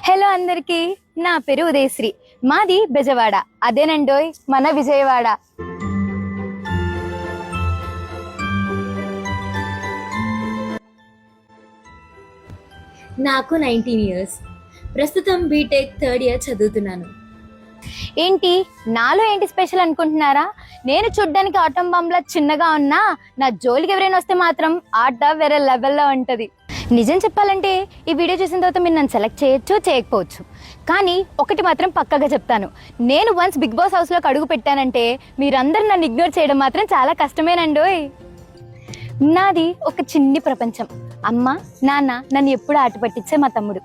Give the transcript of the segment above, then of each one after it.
Hello అందరికి, నా పేరు ఉదయశ్రీ. మాది బెజవాడ, అదేనండోయ్ మన విజయవాడ. నాకు 19 years. ప్రస్తుతం బీటెక్ థర్డ్ ఇయర్ చదువుతున్నాను. ఏంటి నాలో ఏంటి స్పెషల్ అనుకుంటున్నారా? నేను చూడ్డానికి ఆటం బాంబ్లా చిన్నగా ఉన్నా నా జోలికి ఎవరైనా వస్తే మాత్రం ఆట వేరే లెవెల్లో ఉంటది. నిజం చెప్పాలంటే ఈ వీడియో చూసిన తర్వాత మీరు నన్ను సెలెక్ట్ చేయొచ్చు, చేయకపోవచ్చు. కానీ ఒకటి మాత్రం పక్కాగా చెప్తాను, నేను వన్స్ బిగ్ బాస్ హౌస్లోకి అడుగు పెట్టానంటే మీరందరూ నన్ను ఇగ్నోర్ చేయడం మాత్రం చాలా కష్టమేనండోయ్. నాది ఒక చిన్ని ప్రపంచం. అమ్మ నాన్న నన్ను ఎప్పుడు ఆట పట్టించే మా తమ్ముడు.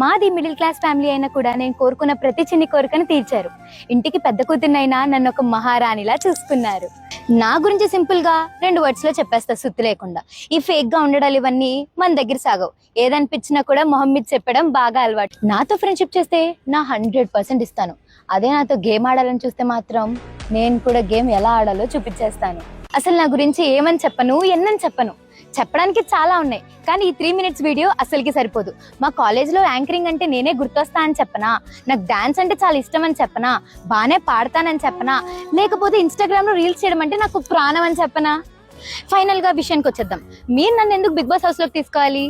మాది మిడిల్ క్లాస్ ఫ్యామిలీ అయినా కూడా నేను కోరుకున్న ప్రతి చిన్ని కోరికను తీర్చారు. ఇంటికి పెద్ద కూతురినైనా నన్ను ఒక మహారాణిలా చూసుకున్నారు. నా గురించి సింపుల్ గా 2 words లో చెప్పేస్తా, సుత్తి లేకుండా. ఈ ఫేక్ గా ఉండడాలు ఇవన్నీ మన దగ్గర సాగవు. ఏదనిపించినా కూడా మొహం మీద చెప్పడం బాగా అలవాటు. నాతో ఫ్రెండ్షిప్ చేస్తే నా 100% ఇస్తాను. అదే నాతో గేమ్ ఆడాలని చూస్తే మాత్రం నేను కూడా గేమ్ ఎలా ఆడాలో చూపించేస్తాను. అసలు నా గురించి ఏమని చెప్పను, ఎన్నని చెప్పను. చెప్పడానికి చాలా ఉన్నాయి, కానీ ఈ 3 minutes వీడియో అసలుకి సరిపోదు. మా కాలేజ్లో యాంకరింగ్ అంటే నేనే గుర్తొస్తా అని చెప్పనా, నాకు డాన్స్ అంటే చాలా ఇష్టం అని చెప్పనా, బాగానే పాడతానని చెప్పనా, లేకపోతే ఇన్స్టాగ్రామ్లో రీల్స్ చేయడం అంటే నాకు ప్రాణం అని చెప్పనా? ఫైనల్ గా విషయానికి వచ్చేద్దాం. మీరు నన్ను ఎందుకు బిగ్ బాస్ హౌస్ లోకి తీసుకోవాలి?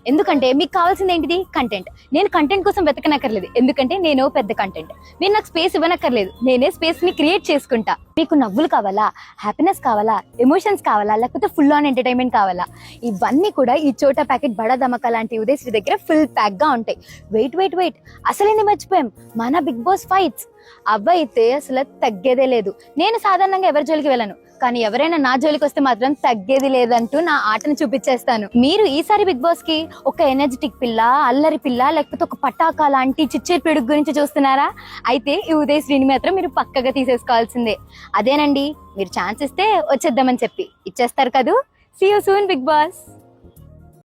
ఎందుకంటే మీకు కావాల్సింది ఏంటిది? కంటెంట్. నేను కంటెంట్ కోసం వెతకనక్కర్లేదు, ఎందుకంటే నేను పెద్ద కంటెంట్. మీరు నాకు స్పేస్ ఇవ్వనక్కర్లేదు, నేనే స్పేస్ ని క్రియేట్ చేసుకుంటా. మీకు నవ్వులు కావాలా, హ్యాపీనెస్ కావాలా, ఎమోషన్స్ కావాలా, లేకపోతే ఫుల్ ఆన్ ఎంటర్టైన్మెంట్ కావాలా? ఇవన్నీ కూడా ఈ చోటా ప్యాకెట్ బడా ధమకా లాంటి ఉదయశ్రీ దగ్గర ఫుల్ ప్యాక్ గా ఉంటాయి. వెయిట్ అసలేంది మర్చిపోయాం, మన బిగ్ బాస్ ఫైట్స్ అవైతే అసలు తగ్గేదే లేదు. నేను సాధారణంగా ఎవరి జోలికి వెళ్ళను, కానీ ఎవరైనా నా జోలికి వస్తే మాత్రం తగ్గేది లేదంటూ నా ఆటను చూపించేస్తాను. మీరు ఈసారి బిగ్ బాస్ కి ఒక ఎనర్జెటిక్ పిల్ల, అల్లరి పిల్ల, లేకపోతే ఒక పటాకా లాంటి చిచ్చేరు పిడుగు గురించి చూస్తున్నారా? అయితే ఈ ఉదయశ్రీని మాత్రం మీరు పక్కగా తీసేసుకోవాల్సిందే. అదేనండి, మీరు ఛాన్స్ ఇస్తే వచ్చేద్దామని చెప్పి ఇచ్చేస్తారు కదూ. See you soon big boss.